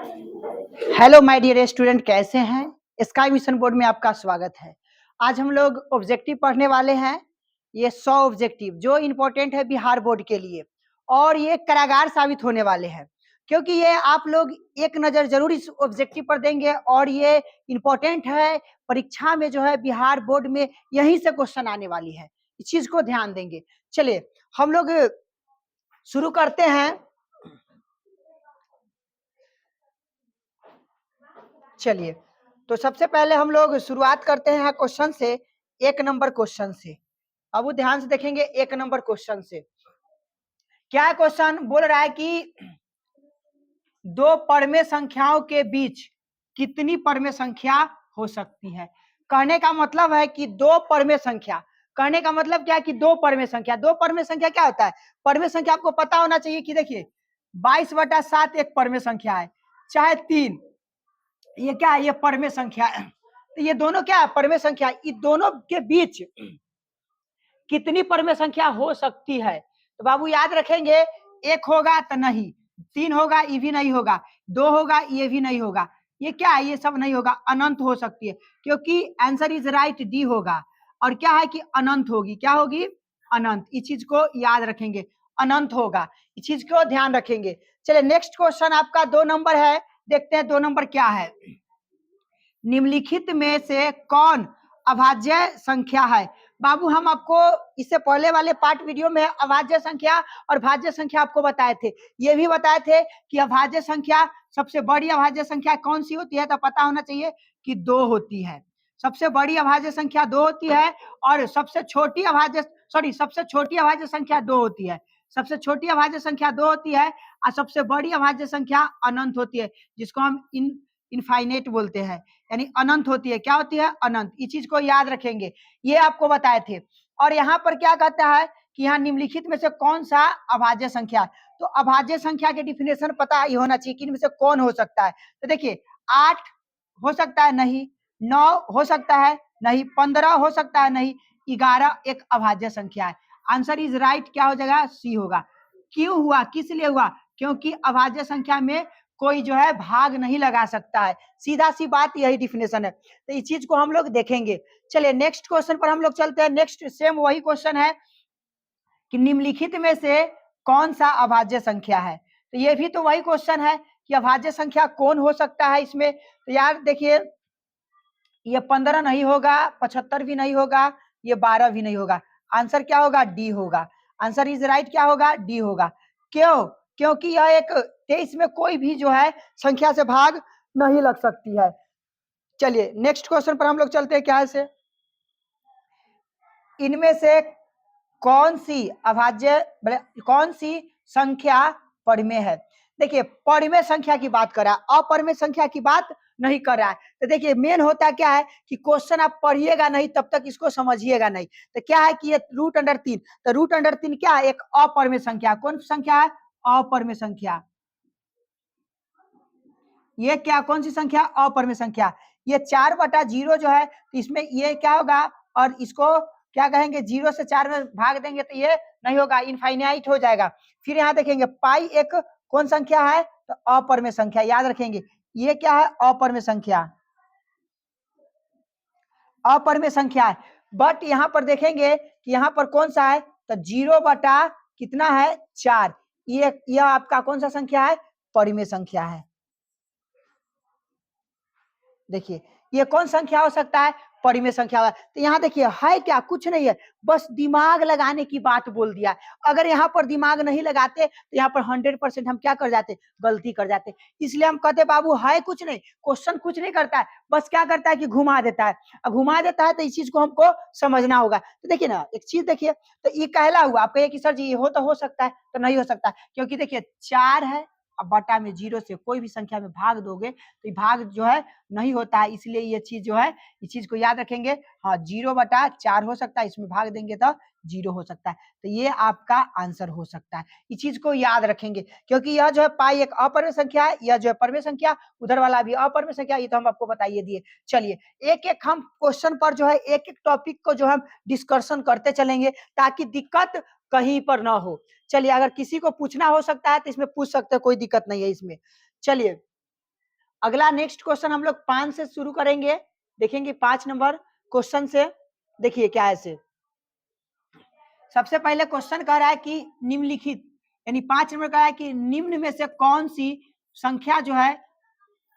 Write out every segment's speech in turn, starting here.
Hello my dear student, कैसे हैं। Sky mission board में आपका स्वागत है। आज हम लोग ऑब्जेक्टिव पढ़ने वाले हैं। ये 100 ऑब्जेक्टिव जो इम्पोर्टेंट है बिहार बोर्ड के लिए, और ये कारागार साबित होने वाले हैं, क्योंकि ये आप लोग एक नज़र जरूर इस ऑब्जेक्टिव पर देंगे और ये इम्पोर्टेंट है। परीक्षा में जो है बिहार बोर्ड में यहीं से क्वेश्चन आने वाली है, इस चीज को ध्यान देंगे। चलिए हम लोग शुरू करते हैं। चलिए, तो सबसे पहले हम लोग शुरुआत करते हैं क्वेश्चन से, 1 नंबर क्वेश्चन से। अब वो ध्यान से देखेंगे 1 नंबर क्वेश्चन से क्या क्वेश्चन बोल रहा है कि दो परमे संख्याओं के बीच कितनी परमे संख्या हो सकती है। कहने का मतलब है कि दो परमे संख्या, कहने का मतलब क्या है कि दो परमे संख्या। दो परमे संख्या क्या होता है? परमे संख्या आपको पता होना चाहिए कि देखिए 22/7 एक परमे संख्या है, चाहे 3, ये क्या है? ये परमे संख्या है। तो ये दोनों क्या है? परमे संख्या। इन दोनों के बीच कितनी परमे संख्या हो सकती है? तो बाबू याद रखेंगे, एक होगा तो नहीं, 3 होगा ये भी नहीं होगा, 2 होगा ये भी नहीं होगा, ये क्या है? ये सब नहीं होगा, अनंत हो सकती है, क्योंकि आंसर इज राइट, डी होगा। और क्या है कि अनंत होगी। क्या होगी? अनंत। इस चीज को याद रखेंगे, अनंत होगा, इस चीज को ध्यान रखेंगे। चलिए नेक्स्ट क्वेश्चन आपका 2 नंबर है, देखते हैं 2 नंबर क्या है। निम्नलिखित में से कौन अभाज्य संख्या है? बाबू हम आपको इससे पहले वाले पार्ट वीडियो में अभाज्य संख्या और भाज्य संख्या आपको बताए थे। ये भी बताए थे कि अभाज्य संख्या, सबसे बड़ी अभाज्य संख्या कौन सी होती है? तो पता होना चाहिए कि 2 होती है। सबसे बड़ी अभाज्य संख्या 2 होती है, और सबसे छोटी अभाज्य संख्या 2 होती है। सबसे छोटी अभाज्य संख्या 2 होती है, और सबसे बड़ी अभाज्य संख्या अनंत होती है, जिसको हम इनफाइनेट बोलते हैं, यानी अनंत होती है। क्या होती है? अनंत। इस चीज को याद रखेंगे, ये आपको बताए थे। और यहाँ पर क्या कहता है कि यहाँ निम्नलिखित में से कौन सा अभाज्य संख्या? तो अभाज्य संख्या के डिफिनेशन पता ही होना चाहिए कि इनमें से कौन हो सकता है। तो देखिए 8 हो सकता है, नहीं। 9 हो सकता है, नहीं। 15 हो सकता है, नहीं। 11 एक अभाज्य संख्या है। आंसर इज राइट, क्या हो जाएगा? सी होगा। क्यों हुआ? किस लिए हुआ? क्योंकि अभाज्य संख्या में कोई जो है भाग नहीं लगा सकता है, सीधा सी बात, यही डिफिनेशन है। तो इस चीज को हम लोग देखेंगे। चलिए नेक्स्ट क्वेश्चन पर हम लोग चलते हैं। नेक्स्ट सेम वही क्वेश्चन है कि निम्नलिखित में से कौन सा अभाज्य संख्या है। तो ये भी तो वही क्वेश्चन है कि अभाज्य संख्या कौन हो सकता है इसमें। तो यार देखिए, ये 15 नहीं होगा, 75 भी नहीं होगा, ये 12 भी नहीं होगा। आंसर क्या होगा? डी होगा। आंसर इज राइट, क्या होगा? डी होगा। क्यों? क्योंकि यह एक 23 में कोई भी जो है संख्या से भाग नहीं लग सकती है। चलिए नेक्स्ट क्वेश्चन पर हम लोग चलते हैं। क्या है से? इनमें से कौन सी अभाज्य, कौन सी संख्या परमेय है? देखिए परमेय संख्या की बात कर रहा है, अपरमेय संख्या की बात नहीं कर रहा है। तो देखिए मेन होता क्या है कि क्वेश्चन आप पढ़िएगा नहीं तब तक इसको समझिएगा नहीं। तो क्या है कि ये √3, तो √3 क्या है? एक अपरमेय संख्या। कौन संख्या है? अपरमेय संख्या। ये क्या, कौन सी संख्या? अपरमेय संख्या। ये 4/0 जो है, तो इसमें ये क्या होगा? और इसको क्या कहेंगे? 0 से 4 में भाग देंगे तो ये नहीं होगा, इनफाइनाइट हो जाएगा। फिर यहाँ देखेंगे पाई एक कौन संख्या है? तो अपरमेय संख्या, याद रखेंगे। ये क्या है? अपरमेय संख्या, अपरमेय संख्या है। बट यहाँ पर देखेंगे कि यहाँ पर कौन सा है? तो 0 कितना है? 4। ये आपका कौन सा संख्या है? परिमेय संख्या है। देखिए ये कौन संख्या हो सकता है? परिमेय संख्या। तो यहाँ देखिए है क्या? कुछ नहीं है, बस दिमाग लगाने की बात बोल दिया। अगर यहाँ पर दिमाग नहीं लगाते तो यहाँ पर 100% हम क्या कर जाते? गलती कर जाते। इसलिए हम कहते बाबू है कुछ नहीं, क्वेश्चन कुछ नहीं करता है, बस क्या करता है कि घुमा देता है। अब घुमा देता है तो इस चीज को हमको समझना होगा। तो देखिए ना एक चीज देखिए, तो ये कहला हुआ, आप कहिए कि सर जी ये हो सकता है, तो नहीं हो सकता, क्योंकि देखिए 4 है, अब बटा में 0 से कोई भी संख्या में भाग दोगे तो ये भाग जो है नहीं होता है। इसलिए ये चीज जो है, इस चीज को याद रखेंगे। हाँ 0/4 हो सकता है, इसमें भाग देंगे तो 0 हो सकता है। तो ये आपका आंसर हो सकता है, इस चीज को याद रखेंगे। क्योंकि यह जो है पाई एक अपरमेय संख्या है, यह जो है परमेय संख्या, उधर वाला भी अपरमेय संख्या, ये तो हम आपको बताइए दिए। चलिए एक एक हम क्वेश्चन पर जो है एक एक टॉपिक को जो हम डिस्कशन करते चलेंगे, ताकि दिक्कत कहीं पर ना हो। चलिए अगर किसी को पूछना हो सकता है तो इसमें पूछ सकते हैं, कोई दिक्कत नहीं है इसमें। चलिए अगला नेक्स्ट क्वेश्चन हम लोग 5 से शुरू करेंगे, देखेंगे 5 नंबर क्वेश्चन से। देखिए क्या है से, सबसे पहले क्वेश्चन कह रहा है कि निम्नलिखित, यानी 5 नंबर कह रहा है कि निम्न में से कौन सी संख्या जो है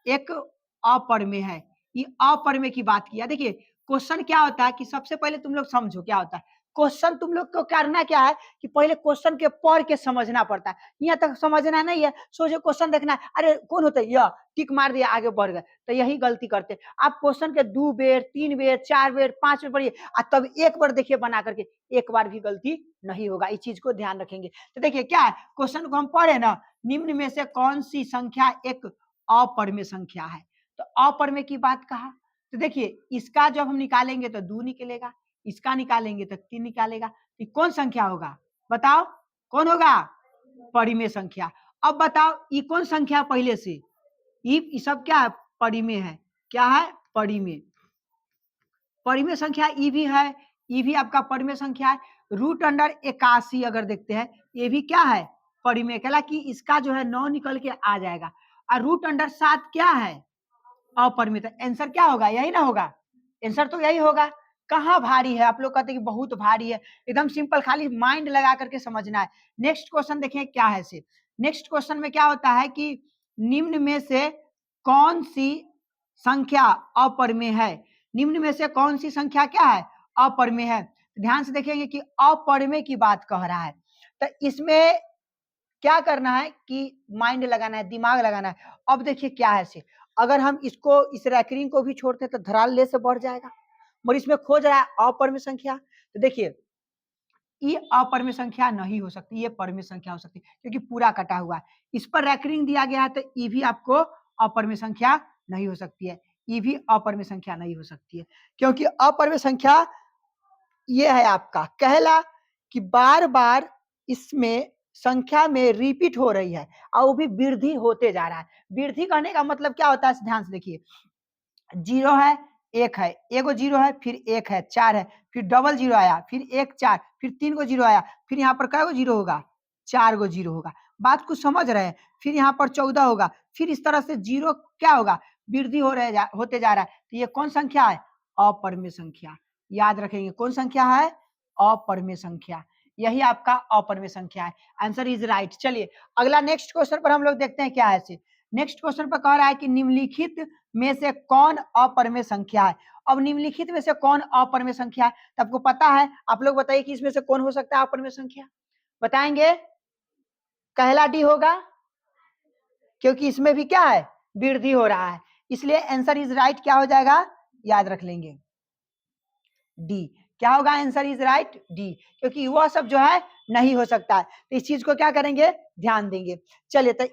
एक अपरमेय है। ये अपरमेय की बात किया। देखिए क्वेश्चन क्या होता है कि सबसे पहले तुम लोग समझो क्या होता है क्वेश्चन। तुम लोग को करना क्या है कि पहले क्वेश्चन के पढ़ के समझना पड़ता है। यहाँ तक समझना नहीं है, सोचो क्वेश्चन देखना है, अरे कौन होता है यह, टिक मार दिया आगे बढ़ गए, तो यही गलती करते। आप क्वेश्चन के 2 बेर 3 बेर 4 बेर 5 बेर पढ़िए, तब एक बार देखिए बना करके, एक बार भी गलती नहीं होगा। इस चीज को ध्यान रखेंगे। तो देखिए क्या है, क्वेश्चन को हम पढ़े ना, निम्न में से कौन सी संख्या एक अपरमेय संख्या है। तो अपरमेय की बात कहा, तो देखिए इसका जब हम निकालेंगे तो 2 निकलेगा, इसका निकालेंगे तो 3 निकालेगा, तो कौन संख्या होगा बताओ, कौन होगा, परिमेय संख्या। अब बताओ ये कौन संख्या पहले से, ये सब क्या है, परिमेय है। क्या है, परिमेय। परिमेय संख्या ई भी है, ये भी आपका परिमेय संख्या है। √81 अगर देखते हैं, ये भी क्या है, परिमेय। कहला कि इसका जो है 9 निकल के आ जाएगा। और √7 क्या है, अपरिमित। आंसर क्या होगा, यही ना होगा, आंसर तो यही होगा। कहाँ भारी है, आप लोग कहते हैं कि बहुत भारी है, एकदम सिंपल, खाली माइंड लगा करके समझना है। नेक्स्ट क्वेश्चन देखें क्या है से, नेक्स्ट क्वेश्चन में क्या होता है कि निम्न में से कौन सी संख्या अपरिमेय है। निम्न में से कौन सी संख्या क्या है, अपरिमेय है। ध्यान से देखेंगे कि अपरिमेय की बात कह रहा है, तो इसमें क्या करना है कि माइंड लगाना है, दिमाग लगाना है। अब देखिए क्या है से, अगर हम इसको, इस रैकरिंग को भी छोड़ते तो धराल से बढ़ जाएगा, और इसमें खोज रहा है अपरिमेय संख्या। तो देखिए ये अपरिमेय संख्या नहीं हो सकती, ये परिमेय संख्या हो सकती है, क्योंकि पूरा कटा हुआ है। इस पर रैकरिंग दिया गया है, तो ये भी आपको अपरिमेय संख्या नहीं हो सकती है, ये भी अपरिमेय संख्या नहीं हो सकती है, क्योंकि अपरिमेय संख्या ये है आपका कहला कि बार बार इसमें संख्या में रिपीट हो रही है, और वो भी वृद्धि होते जा रहा है। वृद्धि करने का मतलब क्या होता है, ध्यान से देखिए, 0 है, 1 है, एगो 0 है, फिर 1 है, 4 है, फिर डबल 0 आया, फिर 1 4, फिर 3 गो 0 आया, फिर यहाँ पर कै गो 0 होगा, 4 गो 0 होगा। बात कुछ समझ रहे हैं, फिर यहाँ पर 14 होगा, फिर इस तरह से 0 क्या होगा, वृद्धि होते जा रहा है। तो ये कौन संख्या है, अपरिमेय संख्या। याद रखेंगे कौन संख्या है, अपरिमेय संख्या, यही आपका अपरिमेय संख्या है। Answer is right. चलिए अगला नेक्स्ट क्वेश्चन पर हम लोग देखते हैं क्या है। नेक्स्ट क्वेश्चन पर कह रहा है कि निम्नलिखित में से कौन अपरिमेय संख्या है। अब निम्नलिखित में से कौन अपरिमेय संख्या है, तो आपको पता है, आप लोग बताइए कि इसमें से कौन हो सकता है अपरिमेय संख्या, बताएंगे। कहला डी होगा, क्योंकि इसमें भी क्या है, वृद्धि हो रहा है, इसलिए आंसर इज राइट क्या हो जाएगा, याद रख लेंगे, डी। क्या होगा, आंसर इज राइट डी, क्योंकि वह सब जो है नहीं हो सकता है। तो इस चीज को क्या करेंगे, ध्यान देंगे। चलिए तो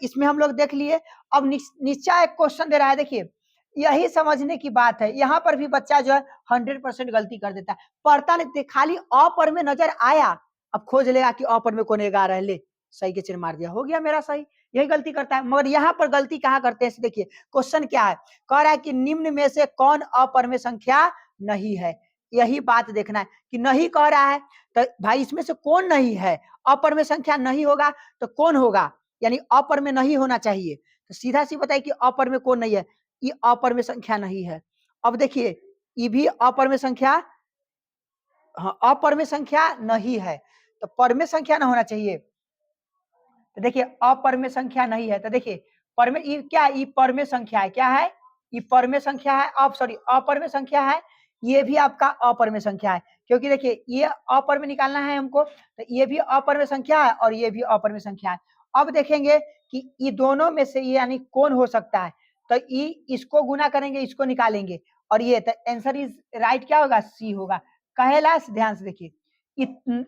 इसमें हम लोग देख लिए। अब नीचा एक क्वेश्चन दे रहा है, देखिए यही समझने की बात है। यहाँ पर भी बच्चा जो है 100% गलती कर देता है, पढ़ता नहीं, खाली अपर में नजर आया, अब खोज लेगा कि अपर में कौन 11 है, ले सही के चिन्ह मार दिया, हो गया मेरा सही। यही गलती करता है, मगर यहाँ पर गलती कहाँ करते हैं, देखिए क्वेश्चन क्या है, कह रहा है कि निम्न में से कौन अपरिमेय संख्या नहीं है। यही बात देखना है कि नहीं कह रहा है, तो भाई इसमें से कौन नहीं है, अपरिमेय संख्या नहीं होगा तो कौन होगा, यानी अपरिमेय नहीं होना चाहिए। तो सीधा सी बताइए कि अपरिमेय कौन नहीं है, ये अपरिमेय संख्या नहीं है। अब देखिए ये भी अपरिमेय संख्या, हाँ अपरिमेय संख्या नहीं है, तो परिमेय संख्या ना होना चाहिए। तो देखिए अपरिमेय संख्या नहीं है, तो देखिए परिमेय, ये क्या, ये परिमेय संख्या है, क्या है, ये परिमेय संख्या है, अपरिमेय संख्या है। ये भी आपका अपरिमेय संख्या है, क्योंकि देखिए ये अपरिमेय निकालना है हमको, तो ये भी अपरिमेय संख्या है और ये भी अपरिमेय संख्या है। अब देखेंगे कि ये दोनों में से यानी कौन हो सकता है, तो ये इसको गुना करेंगे, इसको निकालेंगे, और ये तो आंसर इज राइट क्या होगा, सी होगा। कहेला ध्यान से देखिए,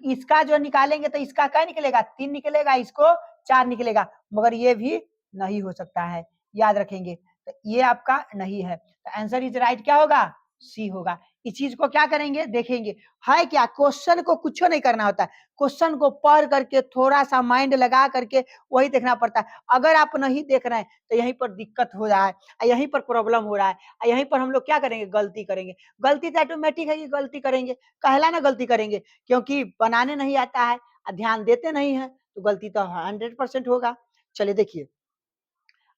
इसका जो निकालेंगे तो इसका क्या निकलेगा, 3 निकलेगा, इसको 4 निकलेगा, मगर ये भी नहीं हो सकता है, याद रखेंगे। तो ये आपका नहीं है, तो आंसर इज राइट क्या होगा, सी होगा। इस चीज को क्या करेंगे, देखेंगे है क्या, क्वेश्चन को कुछ नहीं करना होता है, क्वेश्चन को पढ़ करके थोड़ा सा माइंड लगा करके वही देखना पड़ता है। अगर आप नहीं देख रहे हैं तो यहीं पर दिक्कत हो रहा है, यहीं पर प्रॉब्लम हो रहा है, यहीं पर हम लोग क्या करेंगे, गलती करेंगे। गलती तो ऑटोमेटिक है कि गलती करेंगे, कहला ना गलती करेंगे, क्योंकि बनाने नहीं आता है, ध्यान देते नहीं है, तो गलती तो 100% होगा। चलिए देखिए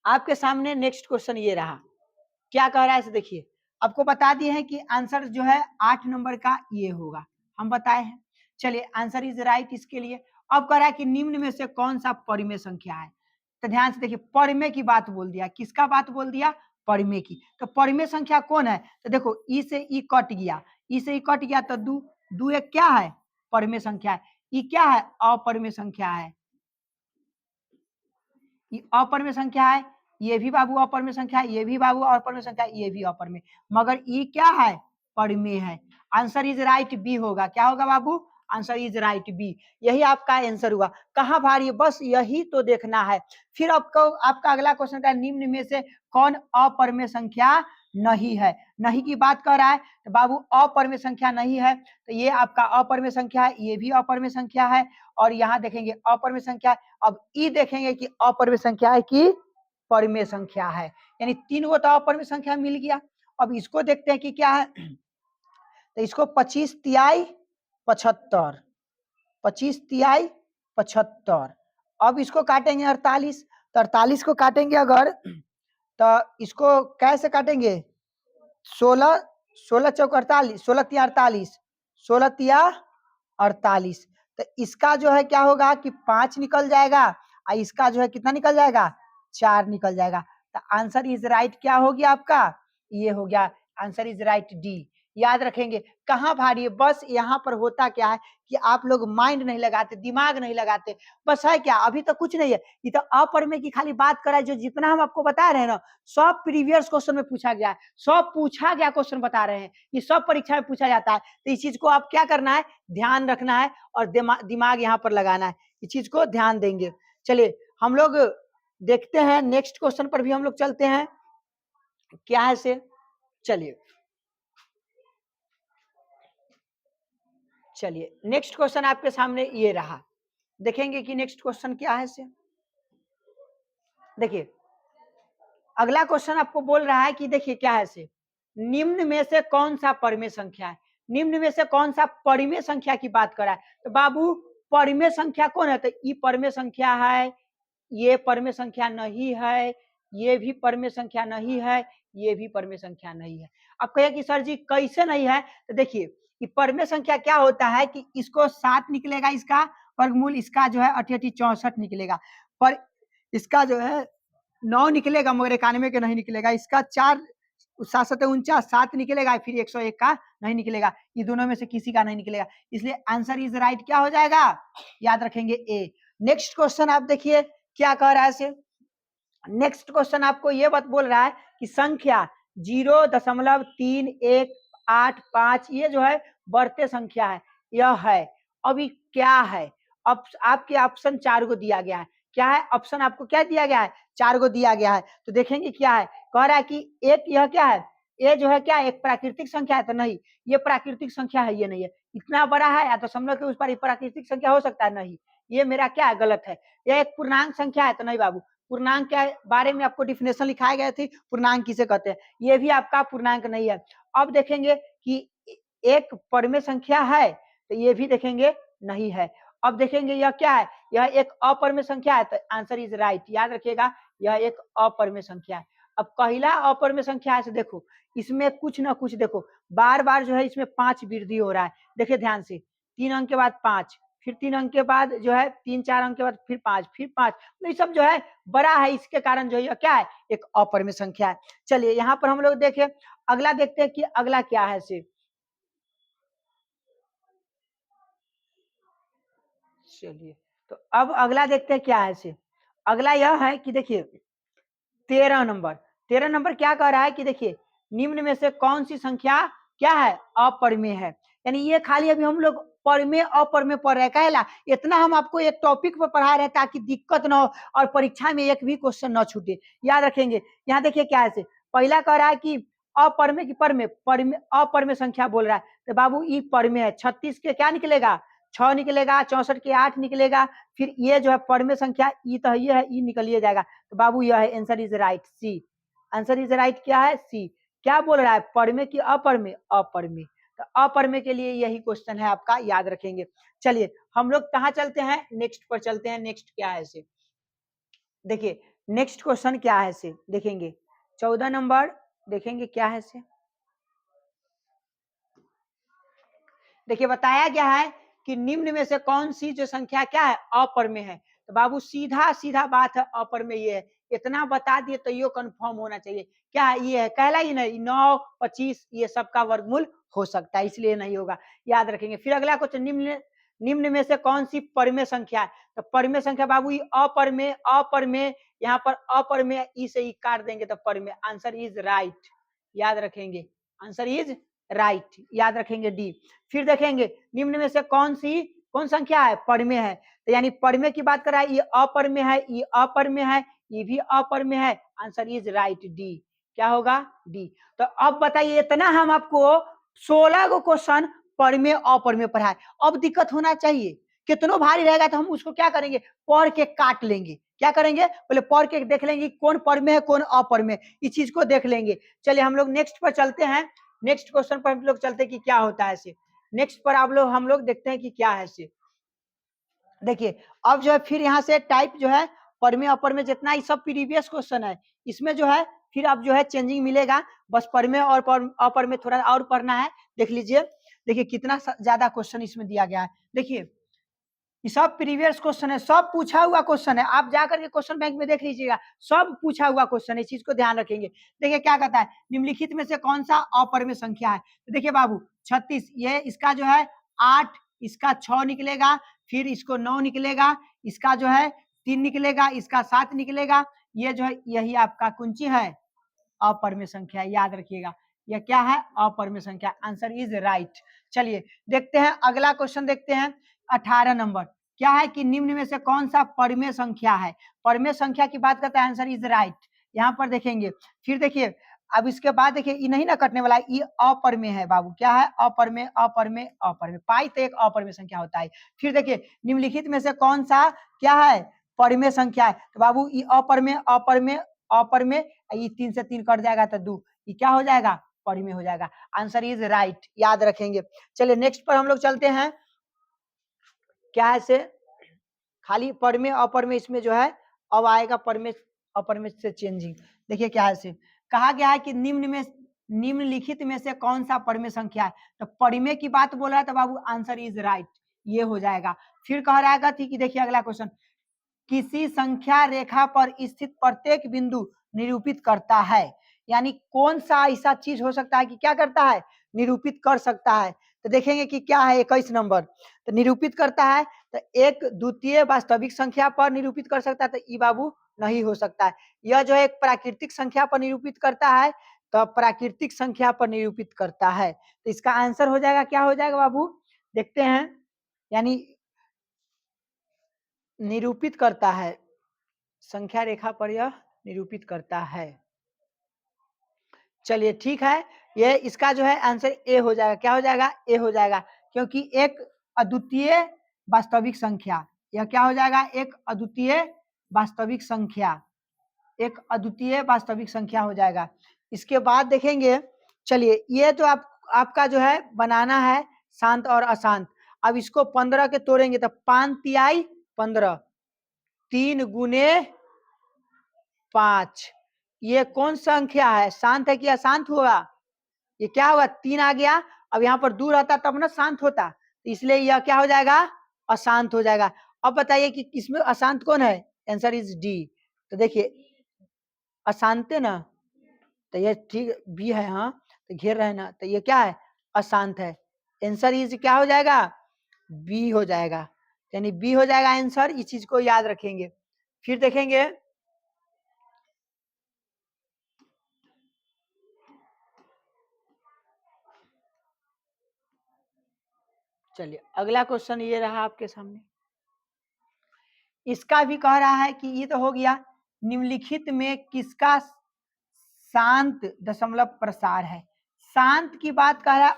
आपके सामने नेक्स्ट क्वेश्चन ये रहा, क्या कह रहा है इसे देखिए। आपको बता दिए हैं कि आंसर जो है 8 नंबर का ये होगा, हम बताए हैं। चलिए आंसर इज राइट इसके लिए। अब कह रहा है कि निम्न में से कौन सा परिमेय संख्या है। तो ध्यान से देखिए, परिमेय की बात बोल दिया, किसका बात बोल दिया, परिमेय की। तो परिमेय संख्या कौन है, तो देखो ई से ई कट गया, ई से ई कट गया तो दू, दू एक क्या है, परिमेय संख्या है। ई क्या है, अपरिमेय संख्या है। ये अपरिमेय संख्या है, ये भी बाबू अपरिमेय संख्या है, ये भी बाबू अपरिमेय संख्या है, ये भी अपरिमेय, मगर ई क्या है, परिमेय है। आंसर इज राइट बी होगा। क्या होगा बाबू, आंसर इज राइट बी। यही आपका आंसर हुआ। कहाँ भारी है, बस यही तो देखना है। फिर आपको आपका अगला क्वेश्चन का निम्न में से कौन अपरिमेय संख्या नहीं है। नहीं की बात कर रहा है तो बाबू अपरिमेय संख्या नहीं है, तो ये आपका अपरिमेय संख्या है, ये भी अपरिमेय संख्या है, और यहाँ देखेंगे अपरिमेय संख्या। अब ई देखेंगे कि अपरिमेय संख्या है कि परिमेय संख्या है, यानी तीन गो तो अपरिमेय संख्या मिल गया। अब इसको देखते हैं कि क्या है, तो इसको 25 तिहाई 75, 25 तिहाई 75। अब इसको काटेंगे 48, तो 48 को काटेंगे अगर, तो इसको कैसे काटेंगे, 16, 16 चौक 48, 16 तिया 48, 16 तिया 48। तो इसका जो है क्या होगा कि 5 निकल जाएगा, और इसका जो है कितना निकल जाएगा, 4 निकल जाएगा। तो आंसर इज राइट क्या हो गया आपका, ये हो गया, आंसर इज राइट डी। याद रखेंगे, कहाँ भारी है, बस यहाँ पर होता क्या है कि आप लोग माइंड नहीं लगाते, दिमाग नहीं लगाते, बस है क्या, अभी तो कुछ नहीं है। ये तो अपरिमेय की खाली बात करा है, जो जितना हम आपको बता रहे हैं ना, सब प्रीवियस क्वेश्चन में पूछा गया है, सब पूछा गया क्वेश्चन बता रहे हैं, ये सब परीक्षा में पूछा जाता है। तो इस चीज को आप क्या करना है, ध्यान रखना है, और दिमाग यहाँ पर लगाना है, इस चीज को ध्यान देंगे। चलिए हम लोग देखते हैं नेक्स्ट क्वेश्चन पर भी हम लोग चलते हैं, क्या है से, चलिए चलिए नेक्स्ट क्वेश्चन आपके सामने ये रहा, देखेंगे कि नेक्स्ट क्वेश्चन क्या है से। देखिए अगला क्वेश्चन आपको बोल रहा है कि देखिए क्या है से, निम्न में से कौन सा परिमेय संख्या है, निम्न में से कौन सा परिमेय संख्या की बात कर रहा है। तो बाबू परिमेय संख्या कौन है, तो ई परिमेय संख्या है, ये परिमेय संख्या नहीं है, ये भी परिमेय संख्या नहीं है, ये भी परिमेय संख्या नहीं है। अब कहिए कि सर जी कैसे नहीं है, तो देखिए कि परिमेय संख्या क्या होता है कि इसको 7 निकलेगा, इसका वर्गमूल, इसका जो है 64 निकलेगा, पर इसका जो है 9 निकलेगा, मगर 91 के नहीं निकलेगा, इसका 4 7 7 49 7 निकलेगा, फिर 101 का नहीं निकलेगा, ये दोनों में से किसी का नहीं निकलेगा, इसलिए आंसर इज राइट क्या हो जाएगा, याद रखेंगे ए। नेक्स्ट क्वेश्चन आप देखिए क्या कह रहा है से, नेक्स्ट क्वेश्चन आपको ये बात बोल रहा है कि संख्या 0.318 ये जो है बढ़ते संख्या है, यह है, अभी क्या है। अब आपके ऑप्शन 4 को दिया गया है, क्या है ऑप्शन आपको क्या दिया गया है, 4 को दिया गया है। तो देखेंगे क्या है, कह रहा है कि एक यह क्या है, ये जो है क्या एक प्राकृतिक संख्या है, तो नहीं ये प्राकृतिक संख्या है, ये नहीं है, इतना बड़ा है या तो समझ के उस पर प्राकृतिक संख्या हो सकता है, नहीं ये मेरा क्या है गलत है। यह एक पूर्णांक संख्या है, तो नहीं बाबू, पूर्णांक के बारे में आपको डिफिनेशन लिखाए गए थे, पूर्णांक किसे कहते हैं, ये भी आपका पूर्णांक नहीं है। अब देखेंगे कि एक परिमेय संख्या है, तो ये भी देखेंगे नहीं है। अब देखेंगे यह क्या है, यह एक अपरिमेय संख्या है, तो आंसर इज राइट, याद रखिएगा यह एक अपरिमेय संख्या है। अब पहला अपरिमेय संख्या है, देखो इसमें कुछ ना कुछ देखो, बार बार जो है इसमें 5 वृद्धि हो रहा है, देखिए ध्यान से, 3 अंक के बाद 5, फिर 3 अंक के बाद जो है 3-4 अंक के बाद फिर 5, फिर 5, तो ये सब जो है बड़ा है, इसके कारण जो है क्या है एक अपरिमेय संख्या है। चलिए यहाँ पर हम लोग देखें, अगला देखते हैं कि अगला क्या है से। चलिए तो अब अगला देखते हैं क्या है से। अगला यह है कि देखिए 13 नंबर, 13 नंबर क्या कह रहा है कि देखिए निम्न में से कौन सी संख्या क्या है अपरिमेय है, यानी ये खाली अभी हम लोग परिमेय अपरिमेय पढ़ रहे कहला, इतना हम आपको एक टॉपिक पर पढ़ा रहे ताकि दिक्कत ना हो और परीक्षा में एक भी क्वेश्चन ना छूटे, याद रखेंगे। यहाँ देखिए क्या है, पहला कह रहा है कि अपरिमेय की परिमेय, परिमेय अपरिमेय संख्या बोल रहा है, तो बाबू ई परिमेय है, 36 के क्या निकलेगा 6 निकलेगा, 64 के 8 निकलेगा, फिर ये जो है परिमेय संख्या ई तो ये है, ई निकलिए जाएगा, तो बाबू यह है answer is right C, answer is right क्या है सी। क्या बोल रहा है परिमेय की अपरिमेय, अपरिमेय, तो अपरिमेय के लिए यही क्वेश्चन है आपका, याद रखेंगे। चलिए हम लोग कहाँ चलते हैं, नेक्स्ट पर चलते हैं, नेक्स्ट क्या है इसे देखिए, नेक्स्ट क्वेश्चन क्या है से देखेंगे 14 नंबर देखेंगे क्या है से। देखिए बताया गया है कि निम्न में से कौन सी जो संख्या क्या है अपरमेय है। तो बाबू सीधा सीधा बात है अपरमेय ये है, इतना बता दिए तो ये कंफर्म होना चाहिए क्या है ये है कहला ही नहीं 9 25 ये सबका वर्गमूल हो सकता है इसलिए नहीं होगा याद रखेंगे। फिर अगला क्वेश्चन निम्न निम्न में से कौन सी परमेय संख्या है। तो परमेय संख्या बाबू ये अपरमेय अपरमेय यहाँ पर अपरमेय ई से ई काट देंगे तो परमेय आंसर इज राइट याद रखेंगे आंसर इज राइट याद रखेंगे डी। फिर देखेंगे निम्न में से कौन संख्या है परमेय है। तो यानी परमेय की बात कर रहा है ये अपरमेय है ये अपरमेय है ये भी अपरमेय है आंसर इज राइट डी क्या होगा डी। तो अब बताइए इतना हम आपको 16 को क्वेश्चन परमेय अपरमेय पढ़ाए अब दिक्कत होना चाहिए कितनों भारी रहेगा तो हम उसको क्या करेंगे पढ़ के काट लेंगे क्या करेंगे पहले पढ़ के देख लेंगे कौन परमेय है कौन अपरमेय इस चीज को देख लेंगे। चलिए हम लोग नेक्स्ट पर चलते हैं नेक्स्ट क्वेश्चन पर हम लोग चलते हैं कि क्या होता है ऐसे नेक्स्ट पर आप लोग हम लोग देखते हैं कि क्या है ऐसे। देखिए अब जो है फिर यहाँ से टाइप जो है परमेय अपरमेय जितना ही सब प्रीवियस क्वेश्चन है इसमें जो है फिर अब जो है चेंजिंग मिलेगा बस परमेय और अपरमेय थोड़ा और पढ़ना है देख लीजिए। देखिए कितना ज्यादा क्वेश्चन इसमें दिया गया है देखिए ये सब प्रीवियस क्वेश्चन है सब पूछा हुआ क्वेश्चन है आप जाकर के क्वेश्चन बैंक में देख लीजिएगा सब पूछा हुआ क्वेश्चन है इस चीज को ध्यान रखेंगे। देखिए क्या कहता है निम्नलिखित में से कौन सा अपरमेय संख्या है। तो देखिए बाबू 36 ये इसका जो है 8 इसका 6 निकलेगा फिर इसको 9 निकलेगा इसका जो है 3 निकलेगा इसका 7 निकलेगा ये जो है यही आपका कुंची है अपरमेय संख्या याद रखिएगा यह क्या है अपरमेय संख्या आंसर इज राइट। चलिए देखते हैं अगला क्वेश्चन देखते हैं 18 नंबर क्या है कि निम्न में से कौन सा परमेय संख्या है। परमेय संख्या की बात करते हैं आंसर इज राइट यहाँ पर देखेंगे। फिर देखिए अब इसके बाद देखिए ये नहीं ना कटने वाला ये अपरमेय है बाबू क्या है अपरमेय अपरमेय अपरमेय पाई तो एक अपरमेय संख्या होता है। फिर देखिए निम्नलिखित में से कौन सा क्या है परमेय संख्या है। तो बाबू ये अपरमेय अपरमेय अपरमेय ये 3 से 3 कट जाएगा तो 2 ये क्या हो जाएगा परमेय हो जाएगा आंसर इज राइट याद रखेंगे। चलिए नेक्स्ट पर हम लोग चलते हैं क्या है से खाली परमेय अपरमेय इसमें जो है अब आएगा परमेय अपरमेय से चेंजिंग। देखिए क्या है से कहा गया है कि निम्नलिखित में से कौन सा परमेय संख्या है। तो परमेय की बात बोल रहा है तो बाबू आंसर इज राइट ये हो जाएगा। फिर कह रहा है कि देखिए अगला क्वेश्चन किसी संख्या रेखा पर स्थित प्रत्येक बिंदु निरूपित करता है। यानी कौन सा ऐसा चीज हो सकता है कि क्या करता है निरूपित कर सकता है। तो देखेंगे कि क्या है 21 नंबर तो निरूपित करता है तो एक द्वितीय वास्तविक संख्या पर निरूपित कर सकता है तो ई बाबू नहीं हो सकता है। यह जो है एक प्राकृतिक संख्या पर निरूपित करता है तो प्राकृतिक संख्या पर निरूपित करता है तो इसका आंसर हो जाएगा क्या हो जाएगा बाबू देखते हैं यानी निरूपित करता है संख्या रेखा पर यह निरूपित करता है। चलिए ठीक है ये इसका जो है आंसर ए हो जाएगा क्या हो जाएगा ए हो जाएगा क्योंकि एक अद्वितीय वास्तविक संख्या यह क्या हो जाएगा एक अद्वितीय वास्तविक संख्या एक अद्वितीय वास्तविक संख्या हो जाएगा। इसके बाद देखेंगे चलिए ये तो आपका जो है बनाना है शांत और अशांत। अब इसको 15 के तोड़ेंगे तो 5 तिहाई 15 3 गुने 5 ये कौन संख्या है शांत है कि अशांत हुआ ये क्या हुआ 3 आ गया अब यहाँ पर दूर रहता तब ना शांत होता तो इसलिए यह क्या हो जाएगा अशांत हो जाएगा। अब बताइए कि इसमें अशांत कौन है आंसर इज डी। तो देखिए अशांत है ना तो ये ठीक बी है हाँ तो घेर रहे ना तो ये क्या है अशांत है आंसर इज क्या हो जाएगा बी हो जाएगा यानी बी हो जाएगा आंसर इस चीज को याद रखेंगे। फिर देखेंगे चलिए अगला क्वेश्चन ये रहा आपके सामने इसका भी कह रहा है कि ये तो हो गया निम्नलिखित में किसका शांत दशमलव प्रसार है। शांत की बात कर रहा है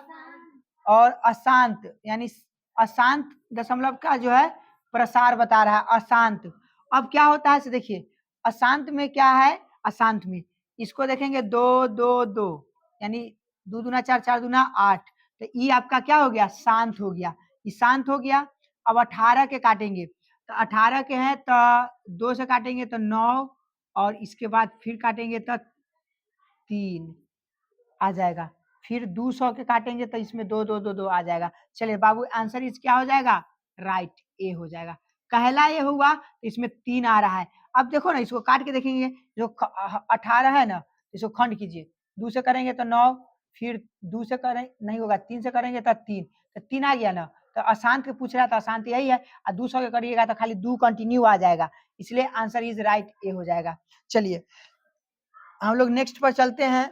और अशांत यानी अशांत दशमलव का जो है प्रसार बता रहा है अशांत। अब क्या होता है देखिए अशांत में क्या है अशांत में इसको देखेंगे 2 2 2 यानी 2 दूना 4 4 दूना 8 तो ये आपका क्या हो गया शांत हो गया ये शांत हो गया। अब 18 के काटेंगे तो 18 के हैं तो 2 से काटेंगे तो 9 और इसके बाद फिर काटेंगे तो 3 आ जाएगा। फिर 200 के काटेंगे तो इसमें 2 2 2 2 आ जाएगा। चलिए बाबू आंसर इस क्या हो जाएगा, राइट ए हो जाएगा। पहला ये हुआ तो इसमें 3 आ रहा है। अब देखो ना इसको काट के देखेंगे, जो 18 है ना, इसको खंड कीजिए। 2 से करेंगे तो 9, फिर 2 से करें नहीं होगा, 3 से करेंगे तो 3, तो 3 आ गया ना। तो अशांत के पूछ रहा था, अशांत यही है। और 200 के करिएगा तो खाली 2 कंटिन्यू आ जाएगा, इसलिए आंसर इज राइट ए हो जाएगा। चलिए हम लोग नेक्स्ट पर चलते हैं।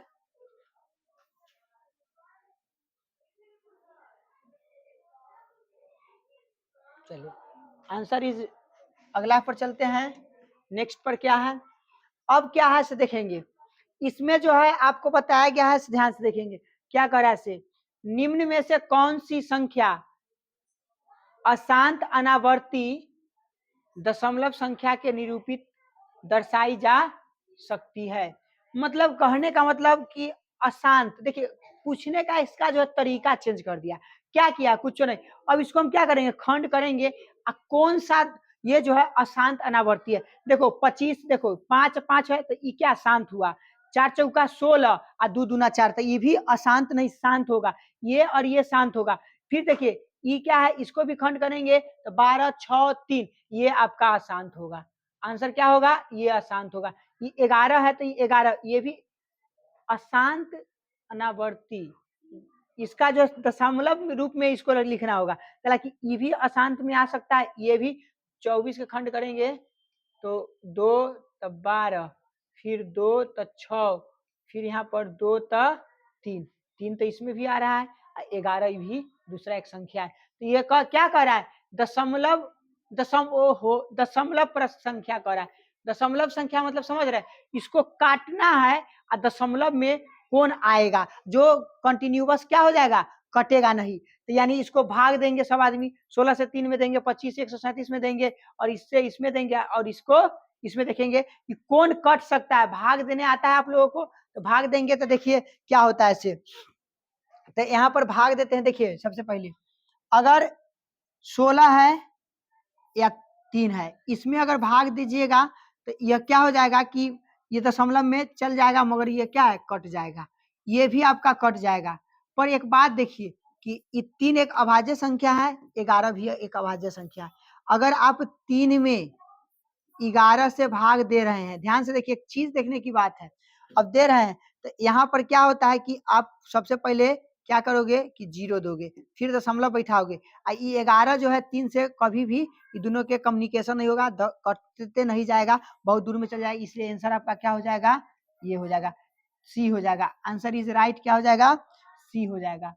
चलिए आंसर इज, अगला पर चलते हैं। नेक्स्ट पर क्या है, अब क्या है से देखेंगे। इसमें जो है आपको बताया गया है, ध्यान से देखेंगे क्या कर रहा है से। निम्न में से कौन सी संख्या अशांत अनावर्ती दशमलव संख्या के निरूपित दर्शाई जा सकती है। मतलब कहने का मतलब कि अशांत, देखिए पूछने का इसका जो तरीका चेंज कर दिया। क्या किया, कुछ नहीं। अब इसको हम क्या करेंगे, खंड करेंगे। कौन सा ये जो है अशांत अनावर्ती है। देखो 25, देखो 5 5 है तो ये क्या शांत हुआ। 4 चौका 16 और 2 दूना 4, तो ये भी अशांत नहीं शांत होगा। ये और ये शांत होगा। फिर देखिए ये क्या है, इसको भी खंड करेंगे तो 12 6 3, ये आपका अशांत होगा। आंसर क्या होगा, ये अशांत होगा। ये 11 है तो ये 11, ये भी अशांत अनावर्ती। इसका जो दशमलव रूप में इसको लिखना होगा, हालांकि ये भी अशांत में आ सकता है। ये भी 24 के खंड करेंगे तो 2 तो 12, फिर 2 तो 6, फिर यहाँ पर 2 तो 3, 3 तो इसमें भी आ रहा है, 11 भी दूसरा एक संख्या है। तो ये क्या कर रहा है, दशमलव दशमलव पर संख्या कर रहा है। दशमलव संख्या मतलब समझ रहे हैं, इसको काटना है और दशमलव में कौन आएगा जो कंटिन्यूअस क्या हो जाएगा, कटेगा नहीं। तो यानी इसको भाग देंगे सब आदमी, 16 से 3 में देंगे, 25 से 137 में देंगे, और इससे इसमें देंगे, और इसको इसमें देखेंगे कि कौन कट सकता है। भाग देने आता है आप लोगों को, तो भाग देंगे तो देखिए क्या होता है इससे। तो यहाँ पर भाग देते हैं। देखिए सबसे पहले अगर 16 है या 3 है, इसमें अगर भाग दीजिएगा तो यह क्या हो जाएगा कि ये दशमलव में चल जाएगा, मगर ये क्या है, कट जाएगा। ये भी आपका कट जाएगा। पर एक बात देखिए कि 3 एक अभाज्य संख्या है, 11 भी एक अभाज्य संख्या है। अगर आप 3 में 11 से भाग दे रहे हैं, ध्यान से देखिए, एक चीज देखने की बात है। अब दे रहे हैं तो यहाँ पर क्या होता है कि आप सबसे पहले क्या करोगे कि 0 दोगे, फिर दशमलव बैठाओगे। ये 11 जो है 3 से कभी भी ये दोनों के कम्युनिकेशन नहीं होगा, कटते नहीं जाएगा, बहुत दूर में चल जाएगा। इसलिए आंसर आपका क्या हो जाएगा, ये हो जाएगा, सी हो जाएगा। आंसर इज राइट क्या हो जाएगा, सी हो जाएगा।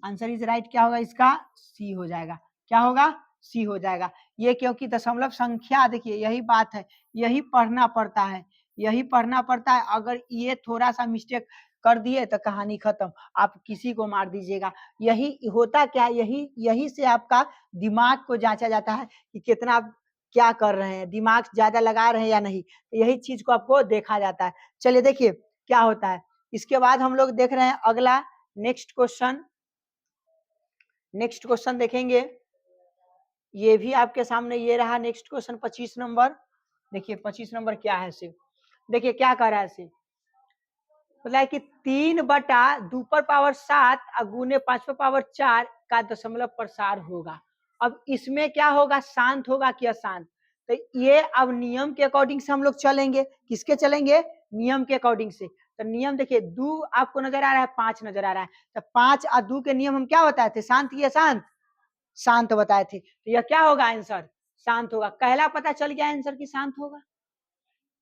आंसर इज राइट क्या होगा इसका, सी हो जाएगा। क्या होगा, सी हो जाएगा। ये क्योंकि दशमलव संख्या, देखिए यही बात है, यही पढ़ना पड़ता है, यही पढ़ना पड़ता है। अगर ये थोड़ा सा मिस्टेक कर दिए तो कहानी खत्म, आप किसी को मार दीजिएगा। यही होता क्या, यही से आपका दिमाग को जांचा जाता है कि कितना आप क्या कर रहे हैं, दिमाग ज्यादा लगा रहे हैं या नहीं। यही चीज को आपको देखा जाता है। चलिए देखिए क्या होता है। इसके बाद हम लोग देख रहे हैं अगला नेक्स्ट क्वेश्चन। नेक्स्ट क्वेश्चन देखेंगे, ये भी आपके सामने ये रहा नेक्स्ट क्वेश्चन 25 नंबर। देखिए 25 नंबर क्या है सिर्फ, देखिए क्या कर रहा है सिर्फ, बोला है कि 3/2 पर पावर 7 गुने 5 पर पावर 4 का दशमलव प्रसार होगा। अब इसमें क्या होगा, शांत होगा कि अशांत। तो ये अब नियम के अकॉर्डिंग से हम लोग चलेंगे, किसके चलेंगे, नियम के अकॉर्डिंग से। तो नियम देखिए 2 आपको नजर आ रहा है, 5 नजर आ रहा है, तो 5 और 2 के नियम हम क्या बताए थे, शांत की अशांत, शांत बताए थे। तो यह क्या होगा आंसर, शांत होगा। पहला पता चल गया आंसर की शांत होगा,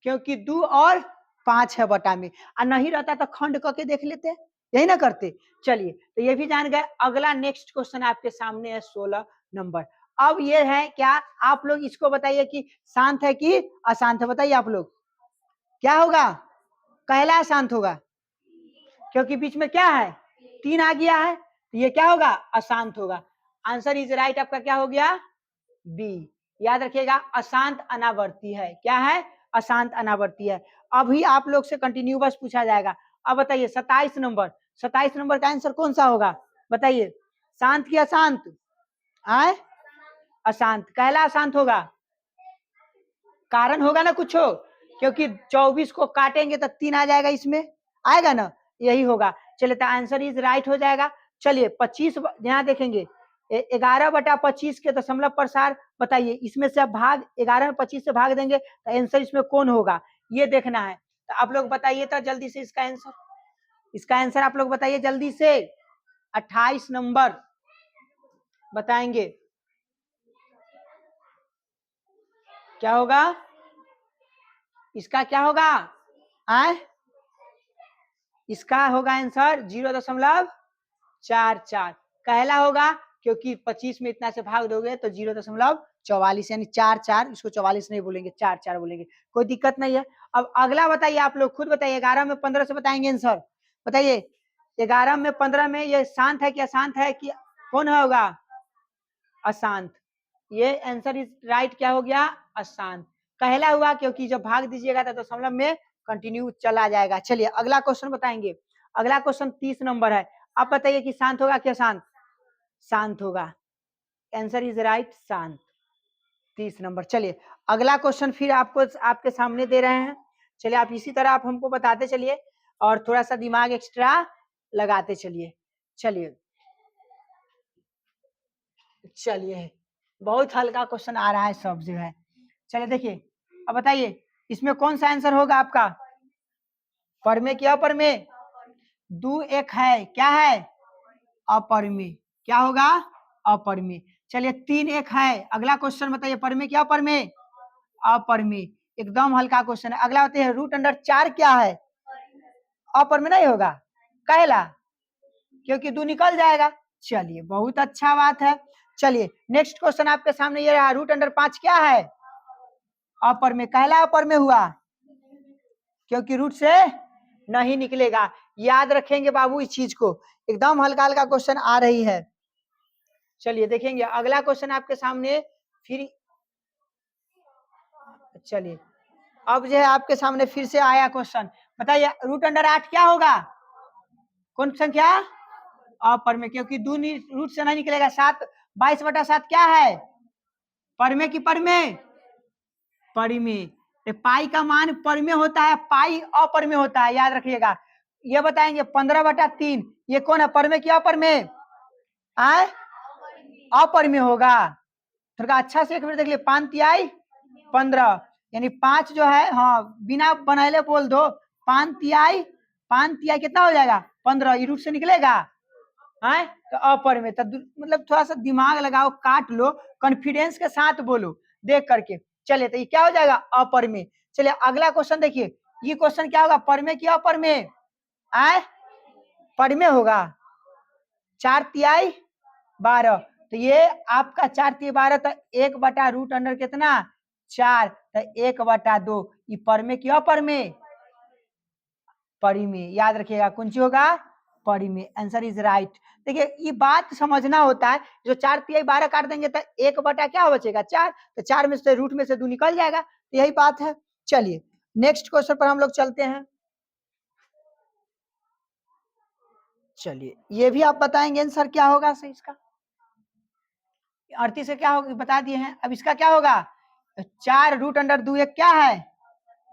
क्योंकि 2 और 5 है बटा में, और नहीं रहता तो खंड करके देख लेते, यही ना करते। चलिए तो ये भी जान गए। अगला नेक्स्ट क्वेश्चन आपके सामने है 16 नंबर। अब ये है क्या, आप लोग इसको बताइए कि शांत है कि अशांत है, बताइए आप लोग क्या होगा, पहला शांत होगा, क्योंकि बीच में क्या है, 3 आ गया है, तो ये क्या होगा, अशांत होगा। आंसर इज राइट आपका क्या हो गया, बी। याद रखिएगा अशांत अनावर्ती है, क्या है, अशांत अनावर्ती है। अभी आप लोग से कंटिन्यूअस पूछा जाएगा। अब बताइए 27 नंबर, 27 नंबर का आंसर कौन सा होगा, बताइए, शांत की अशांत, आए अशांत। पहला अशांत होगा, कारण होगा ना कुछ हो, क्योंकि 24 को काटेंगे तो 3 आ जाएगा, इसमें आएगा ना, यही होगा। चलिए तो आंसर इज राइट हो जाएगा। चलिए 25 यहाँ देखेंगे 11/25 के दशमलव प्रसार बताइए, इसमें से आप भाग 11 में 25 से भाग देंगे तो आंसर इसमें कौन होगा, ये देखना है। तो आप लोग बताइए तो जल्दी से इसका आंसर, इसका आंसर आप लोग बताइए जल्दी से। 28 नंबर बताएंगे क्या होगा, इसका क्या होगा आए, इसका होगा आंसर 0.44। कहला होगा क्योंकि 25 में इतना से भाग दोगे तो 0.44 यानी 4, इसको 44 नहीं बोलेंगे, 4 बोलेंगे, कोई दिक्कत नहीं है। अब अगला बताइए, आप लोग खुद बताइए, 11 में 15 से बताएंगे आंसर, बताइए 11 में 15 में ये शांत है कि अशांत है कि कौन होगा, अशांत। ये आंसर इज राइट क्या हो गया, अशांत। कहला हुआ क्योंकि जब भाग दीजिएगा तो दशमलव में कंटिन्यू चला जाएगा। चलिए अगला क्वेश्चन बताएंगे, अगला क्वेश्चन 30 नंबर है। आप बताइए कि शांत होगा कि अशांत, शांत होगा, आंसर इज राइट शांत, 30 नंबर। चलिए अगला क्वेश्चन फिर आपको आपके सामने दे रहे हैं। चलिए आप इसी तरह आप हमको बताते चलिए और थोड़ा सा दिमाग एक्स्ट्रा लगाते चलिए। चलिए चलिए बहुत हल्का क्वेश्चन आ रहा है सब जो है। चलिए देखिए अब बताइए इसमें कौन सा आंसर होगा आपका, पर में क्या पर में, दो एक है क्या है, अपर में क्या होगा, अपर में। चलिए 3 एक है, अगला क्वेश्चन बताइए पर में क्या, पर में अपर में, एकदम हल्का क्वेश्चन है। अगला बताइए √4 क्या है, अपर में नहीं होगा, कहला क्योंकि 2 निकल जाएगा। चलिए बहुत अच्छा बात है। चलिए नेक्स्ट क्वेश्चन आपके सामने ये रहा, √5 क्या है, अपर में, कहला अपर में हुआ क्योंकि रूट से नहीं निकलेगा। याद रखेंगे बाबू इस चीज को, एकदम हल्का हल्का क्वेश्चन आ रही है। चलिए देखेंगे अगला क्वेश्चन आपके सामने फिर। चलिए अब जो है आपके सामने फिर से आया क्वेश्चन, बताइए √8 क्या होगा, कौन संख्या, अपर में, क्योंकि दो रूट से नहीं निकलेगा। 7 22/7 क्या है, पर में कि पर में, पर में। तो पाई का मान पर में होता है, पाई अपर में होता है, याद रखिएगा। ये बताएंगे 15/3 ये कौन है, पर में कि अपर में, आए अपर में होगा। थोड़ा अच्छा से एक मिनट देख लिए, 5 तिहाई 15 यानी 5 जो है, हाँ बिना बनाए बोल दो, 5 तिहाई कितना हो जाएगा 15, ये रूट से निकलेगा है तो अपर में। तो मतलब थोड़ा सा दिमाग लगाओ, काट लो, कॉन्फिडेंस के साथ बोलो देख करके। चलिए तो ये क्या हो जाएगा, अपर में। चलिए अगला क्वेश्चन देखिए, ये क्वेश्चन क्या होगा, पर में कि अपर में, आए पर में होगा। 4 तिहाई 12 तो ये आपका 4 तिहाई 12 तो 1/√अंडर कितना 4 तो 1/2, ये पर में कि अपर में, परी में, याद रखिएगा कौन सी होगा, परी में, आंसर इज राइट। देखिए ये बात समझना होता है, जो 4 तिहाई 12 काट देंगे तो 1/, क्या बचेगा 4, तो 4 में से रूट में से 2 निकल जाएगा, तो यही बात है। चलिए नेक्स्ट क्वेश्चन पर हम लोग चलते हैं। चलिए ये भी आप बताएंगे आंसर क्या होगा सही, इसका 38 से क्या होगा बता दिए हैं। अब इसका क्या होगा, 4√2 एक क्या है,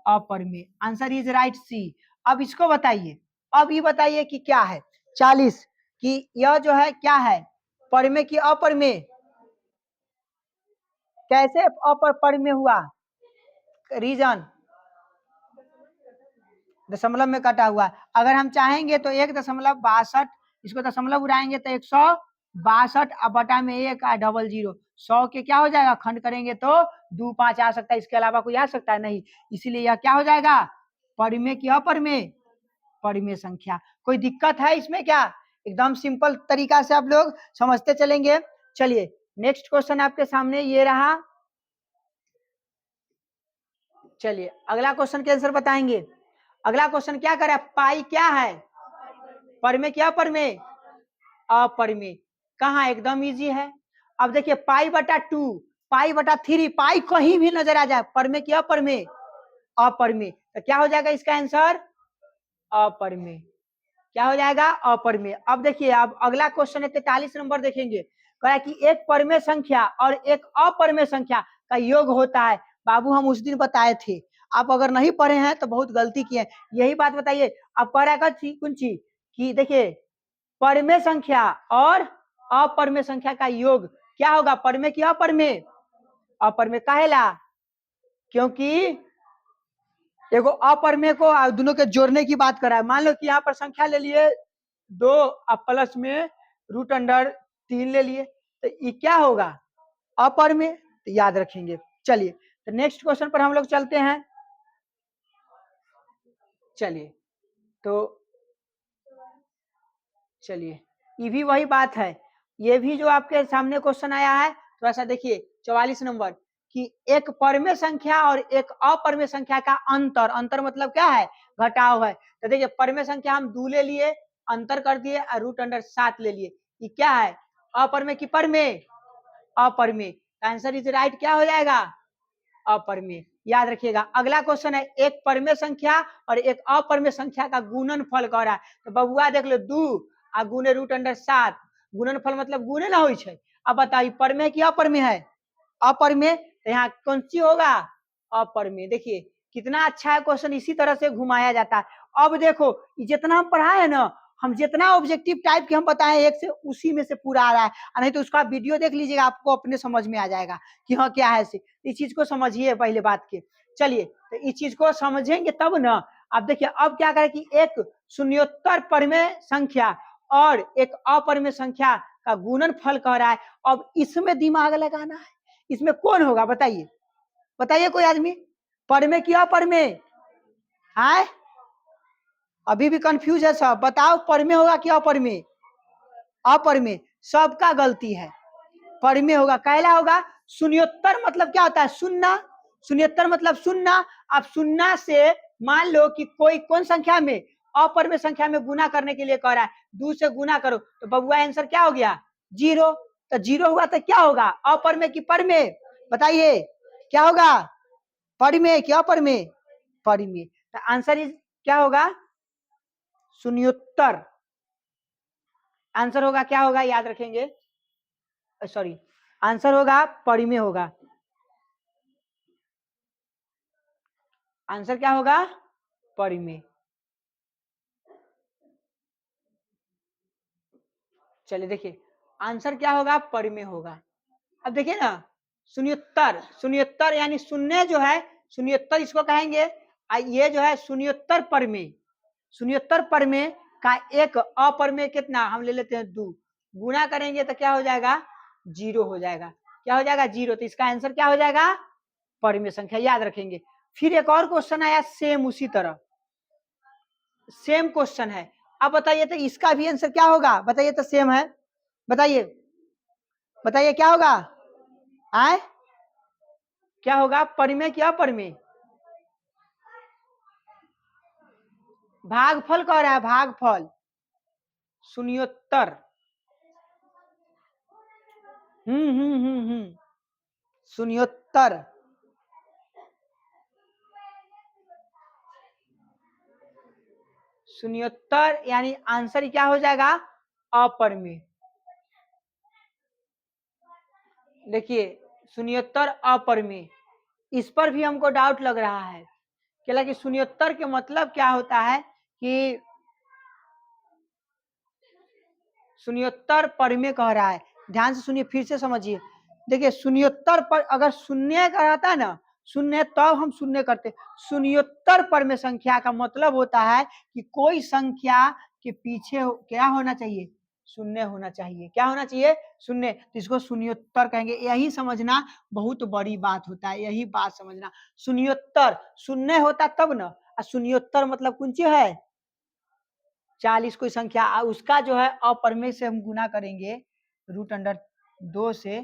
अपर में, आंसर इज राइट सी। अब इसको बताइए, अब ये बताइए कि क्या है 40 कि यह जो है क्या है, पर में कि अपर में, कैसे अपर पर में हुआ, रीजन दशमलव में कटा हुआ। अगर हम चाहेंगे तो 1.62, इसको दशमलव उड़ाएंगे तो 162/1 100 के क्या हो जाएगा, खंड करेंगे तो 2 5 आ सकता है, इसके अलावा कोई आ सकता है नहीं, इसीलिए यह क्या हो जाएगा, पर में कि अपर में, पर में संख्या। कोई दिक्कत है इसमें क्या, एकदम सिंपल तरीका से आप लोग समझते चलेंगे। चलिए नेक्स्ट क्वेश्चन आपके सामने ये रहा। चलिए अगला क्वेश्चन के आंसर बताएंगे। अगला क्वेश्चन क्या करे, पाई क्या है, पर में क्या, पर में अपर में, कहा एकदम इजी है। अब देखिए π/2 π/3 पाई कहीं भी नजर आ जाए, पर में क्या, पर में अपर में, तो क्या हो जाएगा इसका आंसर, अपर में, क्या हो जाएगा, अपर में। अब देखिए अब अगला क्वेश्चन है 43 नंबर देखेंगे, कहा कि एक परमेय संख्या और एक अपरमेय संख्या का योग होता है। बाबू हम उस दिन बताए थे, आप अगर नहीं पढ़े हैं तो बहुत गलती किए हैं। यही बात बताइए, अब कह रहा है कुंची कि देखिए परमेय संख्या और अपरमेय संख्या का योग क्या होगा, परमेय की अपरमेय, अपरमेय काहेला, क्योंकि एगो अपरमेय को दोनों के जोड़ने की बात कर रहा है। मान लो कि यहाँ पर संख्या ले लिए 2 और प्लस में √3 ले लिए, तो ये क्या होगा, अपरमेय, तो याद रखेंगे। चलिए तो नेक्स्ट क्वेश्चन पर हम लोग चलते हैं। चलिए तो चलिए ये भी वही बात है, ये भी जो आपके सामने क्वेश्चन आया है, थोड़ा सा देखिए 44 नंबर कि एक परमेय संख्या और एक अपरमेय संख्या का अंतर, अंतर मतलब क्या है, घटाव है। तो देखिए परमेय संख्या हम 2 ले लिए, अंतर कर दिए और √7 ले लिए, ये क्या है, अपरमेय की परमेय, अपरमेय, आंसर इज राइट, क्या हो जाएगा, अपरमेय। याद रखिएगा। अगला क्वेश्चन है एक परमेय संख्या और एक अपरमेय संख्या का गुणनफल कह रहा है। तो बबुआ देख लो 2 आ गुने √7, गुणनफल मतलब गुणे ना होई छै। अब बताइए परमेय की अपरमेय है, अपरमेय, तो यहाँ कौन सी होगा, अपरमेय। देखिए कितना अच्छा है क्वेश्चन, इसी तरह से घुमाया जाता है। अब देखो जितना हम पढ़ाए है ना, हम जितना ऑब्जेक्टिव टाइप के हम बताए एक से उसी में से पूरा आ रहा है, नहीं तो उसका वीडियो देख लीजिएगा, आपको अपने समझ में आ जाएगा कि हाँ क्या है। इस चीज को समझिए पहले बात के। चलिए तो इस चीज को समझेंगे तब ना। अब देखिए अब क्या करें कि एक शून्योत्तर परमेय संख्या और एक अपरमेय संख्या का गुणनफल कह रहा है। अब इसमें दिमाग लगाना है, इसमें कौन होगा बताइए, बताइए कोई आदमी, परमेय की अपरमेय है, अभी भी कंफ्यूज है सब, बताओ परमेय होगा कि अपरमेय, अपरमेय, सबका गलती है, परमेय होगा। कैला होगा, शून्योत्तर मतलब क्या होता है, शून्य, शून्योत्तर मतलब शून्य। अब शून्य से मान लो कि कोई कौन संख्या में, अपरमेय संख्या में गुना करने के लिए कह रहा है, 2 से गुना करो, तो बबुआ आंसर क्या हो गया, 0। तो 0 हुआ तो क्या होगा, अपरमेय की परमेय, बताइए क्या होगा, परमेय क्या अपरमेय, परमेय। तो आंसर इज क्या होगा, शून्योत्तर। आंसर होगा क्या होगा, याद रखेंगे, सॉरी आंसर होगा परिमेय होगा, आंसर क्या होगा, परिमेय। चलिए देखिए आंसर क्या होगा, परिमेय होगा। अब देखिए ना शून्योत्तर, शून्योत्तर यानी शून्य जो है, शून्योत्तर इसको कहेंगे, ये जो है शून्योत्तर परमेय, शून्योत्तर परमेय का एक अपरमेय कितना हम ले लेते हैं 2, गुना करेंगे तो क्या हो जाएगा, 0 हो जाएगा, क्या हो जाएगा, 0। तो इसका आंसर क्या हो जाएगा, परिमेय संख्या, याद रखेंगे। फिर एक और क्वेश्चन आया सेम उसी तरह, सेम क्वेश्चन है। अब बताइए तो इसका भी आंसर क्या होगा, बताइए तो सेम है, बताइए, बताइए क्या होगा, आए क्या होगा, परिमेय क्या अपरमेय, भागफल कह रहा है, भागफल, शून्योत्तर, शून्योत्तर, शून्योत्तर यानी आंसर क्या हो जाएगा, अपरमेय। देखिए शून्योत्तर अपरमेय, इस पर भी हमको डाउट लग रहा है कि शून्योत्तर के मतलब क्या होता है कि शून्योत्तर परिमेय कह रहा है। ध्यान से सुनिए, फिर से समझिए। देखिए शून्योत्तर पर अगर शून्य का रहता है ना, शून्य तब हम शून्य करते, शून्योत्तर परमेय संख्या का मतलब होता है कि कोई संख्या के पीछे क्या होना चाहिए, शून्य होना चाहिए, क्या होना चाहिए, शून्य, तो इसको शून्योत्तर कहेंगे। यही समझना बहुत बड़ी बात होता है, यही बात समझना। शून्योत्तर शून्य होता तब ना, शून्योत्तर मतलब कुछ है 40 कोई संख्या, उसका जो है अपरमेय से हम गुना करेंगे √2 से।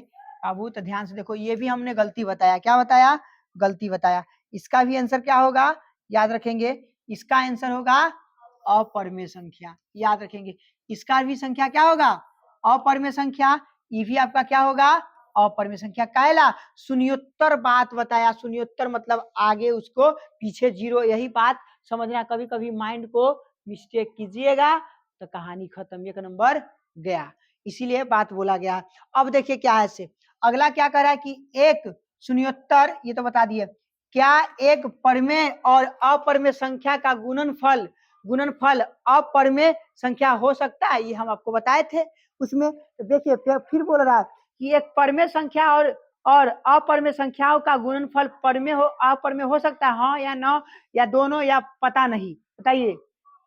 अब तो ध्यान से देखो, ये भी हमने गलती बताया, क्या बताया, गलती बताया। इसका भी आंसर क्या होगा, याद रखेंगे, इसका आंसर होगा अपरमेय संख्या, याद रखेंगे। इसका भी संख्या क्या होगा, अपरमेय संख्या, ये भी आपका क्या होगा, अपरमेय संख्या। कायला शून्योत्तर बात बताया, शून्योत्तर मतलब आगे उसको पीछे 0, यही बात समझना। कभी कभी माइंड को मिस्टेक कीजिएगा तो कहानी खत्म, 1 नंबर गया, इसीलिए बात बोला गया। अब देखिए क्या है से अगला क्या कर रहा है कि एक शून्योत्तर, ये तो बता दिए, क्या एक परमेय और अपरमेय संख्या का गुणनफल अपरमेय संख्या हो सकता है? ये हम आपको बताए थे उसमें। तो देखिए फिर बोल रहा है कि एक परमेय संख्या और अपरमेय संख्याओं का गुणनफल परमेय हो अपरमेय हो सकता है, हाँ या ना, या दोनों, या पता नहीं? बताइए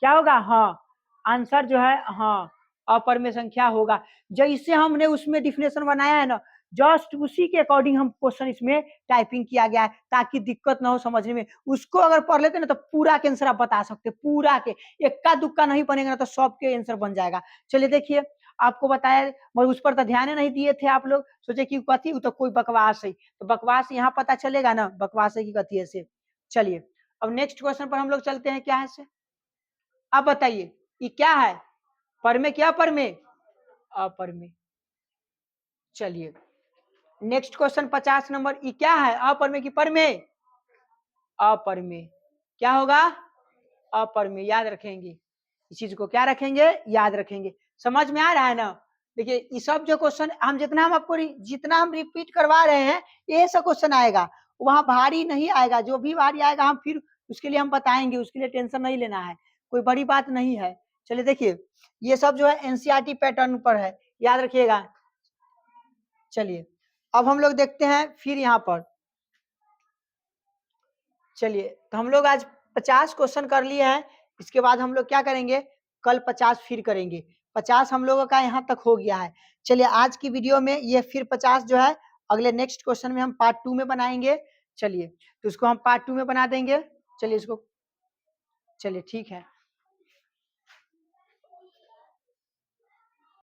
क्या होगा? हाँ, आंसर जो है हाँ अपरमेय संख्या होगा। जैसे हमने उसमें डिफिनेशन बनाया है ना, जस्ट उसी के अकॉर्डिंग हम क्वेश्चन इसमें टाइपिंग किया गया है, ताकि दिक्कत ना हो समझने में। उसको अगर पढ़ लेते ना तो पूरा के आंसर आप बता सकते, पूरा के, इक्का दुक्का नहीं बनेगा ना तो सब के आंसर बन जाएगा। चलिए देखिए, आपको बताया मगर उस पर तो ध्यान नहीं दिए थे आप लोग, सोचे कि कथी तो कोई बकवास है, तो बकवास यहाँ पता चलेगा ना बकवास है कि कथी है से। चलिए अब नेक्स्ट क्वेश्चन पर हम लोग चलते हैं, क्या है से आप बताइए, ये क्या है? परमेय क्या परमेय? अपरमेय। चलिए नेक्स्ट क्वेश्चन 50 नंबर, ये क्या है? अपरमेय की परमेय? अपरमेय। क्या होगा? अपरमेय। याद रखेंगे इस चीज को, क्या रखेंगे? याद रखेंगे। समझ में आ रहा है ना? देखिए ये सब जो क्वेश्चन हम जितना हम रिपीट करवा रहे हैं, ये सब क्वेश्चन आएगा, वहां भारी नहीं आएगा। जो भी भारी आएगा हम फिर उसके लिए हम बताएंगे, उसके लिए टेंशन नहीं लेना है, कोई बड़ी बात नहीं है। चलिए देखिए, ये सब जो है एनसीईआरटी पैटर्न पर है, याद रखिएगा। चलिए अब हम लोग देखते हैं फिर यहाँ पर। चलिए तो हम लोग आज 50 क्वेश्चन कर लिए हैं, इसके बाद हम लोग क्या करेंगे? कल 50 फिर करेंगे। 50 हम लोगों का यहाँ तक हो गया है। चलिए आज की वीडियो में ये फिर 50 जो है अगले नेक्स्ट क्वेश्चन में हम पार्ट 2 में बनाएंगे। चलिए तो उसको हम पार्ट 2 में बना देंगे। चलिए इसको, चलिए ठीक है।